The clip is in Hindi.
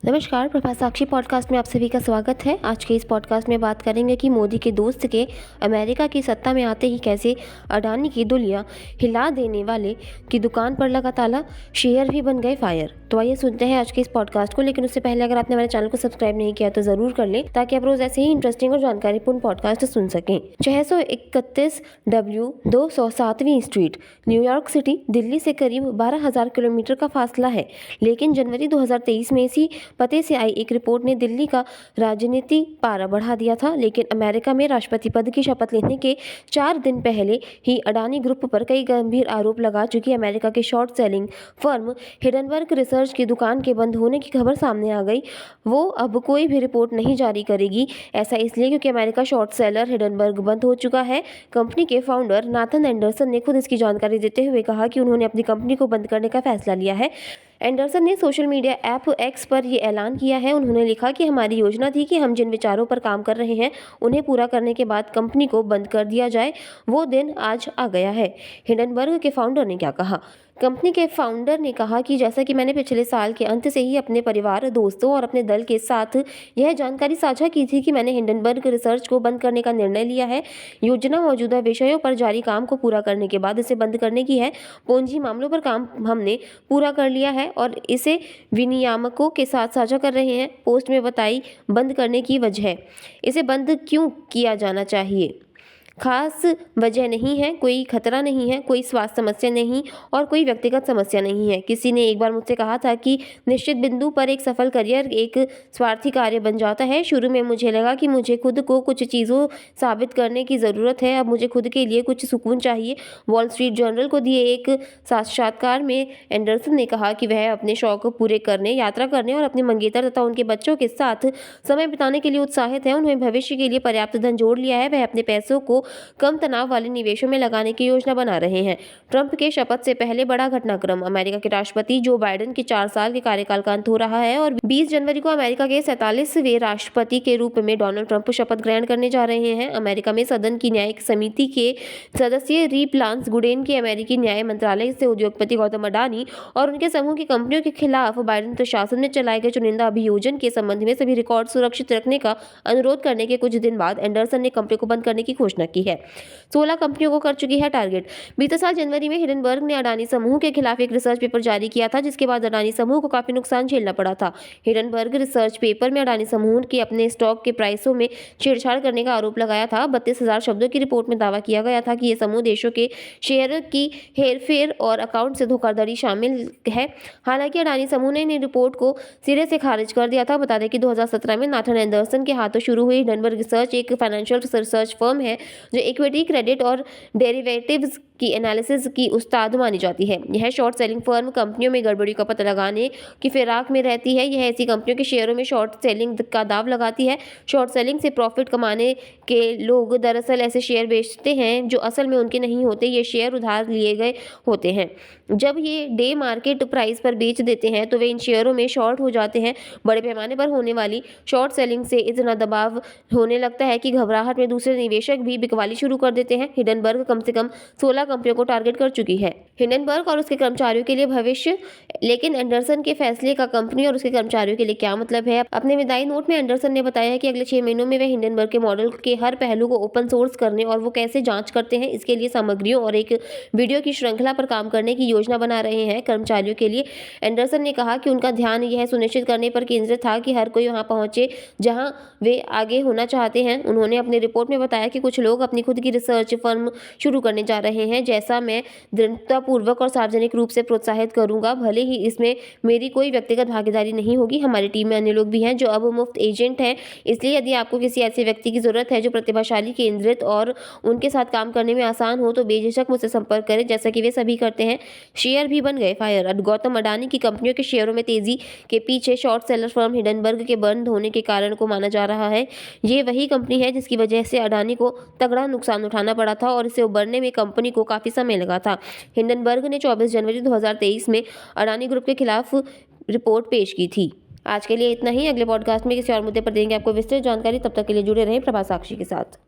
नमस्कार, प्रभा साक्षी पॉडकास्ट में आप सभी का स्वागत है। आज के इस पॉडकास्ट में बात करेंगे कि मोदी के दोस्त के अमेरिका की सत्ता में आते ही कैसे अडानी की दुनिया हिला देने वाले की दुकान पर लगा ताला, शेयर भी बन गए फायर। तो आइए सुनते हैं आज के इस पॉडकास्ट को। लेकिन उससे पहले अगर आपने हमारे चैनल को सब्सक्राइब नहीं किया तो जरूर कर लें, ताकि आप रोज ऐसे ही इंटरेस्टिंग और जानकारीपूर्ण पॉडकास्ट सुन सकें। 631 W 207वीं स्ट्रीट, न्यूयॉर्क सिटी, दिल्ली से करीब 12,000 किलोमीटर का फासला है। लेकिन जनवरी 2023 में इसी पते से आई एक रिपोर्ट ने दिल्ली का राजनीति पारा बढ़ा दिया था। लेकिन अमेरिका में राष्ट्रपति पद की शपथ लेने के 4 दिन पहले ही अडानी ग्रुप पर कई गंभीर आरोप लगा चुकी अमेरिका के short selling firm Hindenburg research की दुकान के बंद होने की खबर सामने आ गई। वो अब कोई भी रिपोर्ट नहीं जारी करेगी। ऐसा इसलिए क्योंकि अमेरिका शॉर्ट सेलर हिडनबर्ग बंद हो चुका है। कंपनी के फाउंडर नाथन एंडरसन ने खुद इसकी जानकारी देते हुए कहा कि उन्होंने अपनी कंपनी को बंद करने का फैसला लिया है। एंडरसन ने सोशल मीडिया ऐप एक्स पर यह ऐलान किया है। उन्होंने लिखा कि हमारी योजना थी कि हम जिन विचारों पर काम कर रहे हैं उन्हें पूरा करने के बाद कंपनी को बंद कर दिया जाए। वो दिन आज आ गया है। हिडनबर्ग के फाउंडर ने क्या कहा? कंपनी के फाउंडर ने कहा कि जैसा कि मैंने पिछले साल के अंत से ही अपने परिवार, दोस्तों और अपने दल के साथ यह जानकारी साझा की थी कि मैंने हिंडनबर्ग रिसर्च को बंद करने का निर्णय लिया है। योजना मौजूदा विषयों पर जारी काम को पूरा करने के बाद इसे बंद करने की है। पूंजी मामलों पर काम हमने पूरा कर लिया है और इसे विनियामकों के साथ साझा कर रहे हैं। पोस्ट में बताई बंद करने की वजह। इसे बंद क्यों किया जाना चाहिए? खास वजह नहीं है, कोई खतरा नहीं है, कोई स्वास्थ्य समस्या नहीं और कोई व्यक्तिगत समस्या नहीं है। किसी ने एक बार मुझसे कहा था कि निश्चित बिंदु पर एक सफल करियर एक स्वार्थी कार्य बन जाता है। शुरू में मुझे लगा कि मुझे खुद को कुछ चीज़ों साबित करने की ज़रूरत है। अब मुझे खुद के लिए कुछ सुकून चाहिए। वॉल स्ट्रीट जर्नल को दिए एक साक्षात्कार में एंडरसन ने कहा कि वह अपने शौक पूरे करने, यात्रा करने और अपने मंगेतर तथा उनके बच्चों के साथ समय बिताने के लिए उत्साहित है। उन्होंने भविष्य के लिए पर्याप्त धन जोड़ लिया है। वह अपने पैसों को कम तनाव वाले निवेशों में लगाने की योजना बना रहे हैं। ट्रंप के शपथ से पहले बड़ा घटनाक्रम। अमेरिका के राष्ट्रपति जो बाइडेन के 4 साल के कार्यकाल का अंत हो रहा है और 20 जनवरी को अमेरिका के 47वें राष्ट्रपति के रूप में डोनाल्ड ट्रंप शपथ ग्रहण करने जा रहे हैं। अमेरिका में सदन की न्यायिक समिति के सदस्य रीप लांस गुडेन के अमेरिकी न्याय मंत्रालय से उद्योगपति गौतम अडानी और उनके समूह की कंपनियों के खिलाफ बाइडेन प्रशासन में चलाए गए चुनिंदा अभियोजन के संबंध में सभी रिकॉर्ड सुरक्षित रखने का अनुरोध करने के कुछ दिन बाद एंडरसन ने कंपनी को बंद करने की घोषणा की है। 16 कंपनियों को कर चुकी है टारगेट। बीते साल जनवरी में हिडनबर्ग ने अडानी समूह के खिलाफ एक रिसर्च पेपर जारी किया था, जिसके बाद अडानी समूह को काफी नुकसान झेलना पड़ा था। हिडनबर्ग रिसर्च पेपर में अडानी समूह के अपने स्टॉक के प्राइसों में छेड़छाड़ करने का आरोप लगाया था। 32,000 शब्दों की रिपोर्ट में दावा किया गया था कि ये समूह देशों के शेयर की हेरफेर और अकाउंट से धोखाधड़ी शामिल है। हालांकि अडानी समूह ने इन रिपोर्ट को सिरे से खारिज कर दिया था। बता दें कि 2017 में नाथन एंडरसन के हाथों शुरू हुई हिडनबर्ग रिसर्च एक फाइनेंशियल रिसर्च फर्म है जो इक्विटी, क्रेडिट और डेरिवेटिव्स की एनालिसिस की उस्ताद मानी जाती है। यह शॉर्ट सेलिंग फर्म कंपनियों में गड़बड़ी का पता लगाने की फिराक में रहती है। यह ऐसी कंपनियों के शेयरों में शॉर्ट सेलिंग का दाव लगाती है। शॉर्ट सेलिंग से प्रॉफिट कमाने के लोग दरअसल ऐसे शेयर बेचते हैं जो असल में उनके नहीं होते। ये शेयर उधार लिए गए होते हैं। जब ये डे मार्केट प्राइस पर बेच देते हैं तो वे इन शेयरों में शॉर्ट हो जाते हैं। बड़े पैमाने पर होने वाली शॉर्ट सेलिंग से इतना दबाव होने लगता है कि घबराहट में दूसरे निवेशक भी बिकवाली शुरू कर देते हैं। हिडनबर्ग कम से कम 16 कंपनियों को टारगेट कर चुकी है। हिडनबर्ग और उसके कर्मचारियों के लिए भविष्य। लेकिन एंडरसन के फैसले का कंपनी और उसके कर्मचारियों के लिए क्या मतलब है? अपने विदाई नोट में एंडरसन ने बताया कि अगले 6 महीनों में वे हिडनबर्ग के मॉडल के हर पहलू को ओपन सोर्स करने और वो कैसे जांच करते हैं इसके लिए सामग्रियों और एक वीडियो की श्रृंखला पर काम करने की योजना बना रहे हैं। कर्मचारियों के लिए एंडरसन ने कहा कि उनका ध्यान यह सुनिश्चित करने पर केंद्रित था कि हर कोई वहां पहुंचे जहां वे आगे होना चाहते हैं। उन्होंने अपनी रिपोर्ट में बताया कि कुछ लोग अपनी खुद की रिसर्च फर्म शुरू करने जा रहे हैं, जैसा मैं दृढ़तापूर्वक और सार्वजनिक रूप से प्रोत्साहित करूंगा। भले ही इसमें मेरी कोई व्यक्तिगत भागीदारी नहीं होगी। हमारी टीम में अन्य लोग भी हैं जो अब मुफ्त एजेंट हैं। इसलिए यदि आपको किसी ऐसे व्यक्ति की जरूरत है जो प्रतिभाशाली, केंद्रित और उनके साथ काम करने में आसान हो तो बेझिझक मुझसे संपर्क करें, जैसा कि वे सभी करते हैं। शेयर भी बन गए फायर। गौतम अडानी की कंपनियों के शेयरों में तेजी के पीछे शॉर्ट सेलर फर्म हिडनबर्ग के बंद होने के कारण को माना जा रहा है। ये वही कंपनी है जिसकी वजह से अडानी को तगड़ा नुकसान उठाना पड़ा था और इसे उबरने में कंपनी को काफी समय लगा था। हिंडनबर्ग ने 24 जनवरी 2023 में अडानी ग्रुप के खिलाफ रिपोर्ट पेश की थी। आज के लिए इतना ही। अगले पॉडकास्ट में किसी और मुद्दे पर देंगे आपको विस्तृत जानकारी। तब तक के लिए जुड़े रहें प्रभा साक्षी के साथ।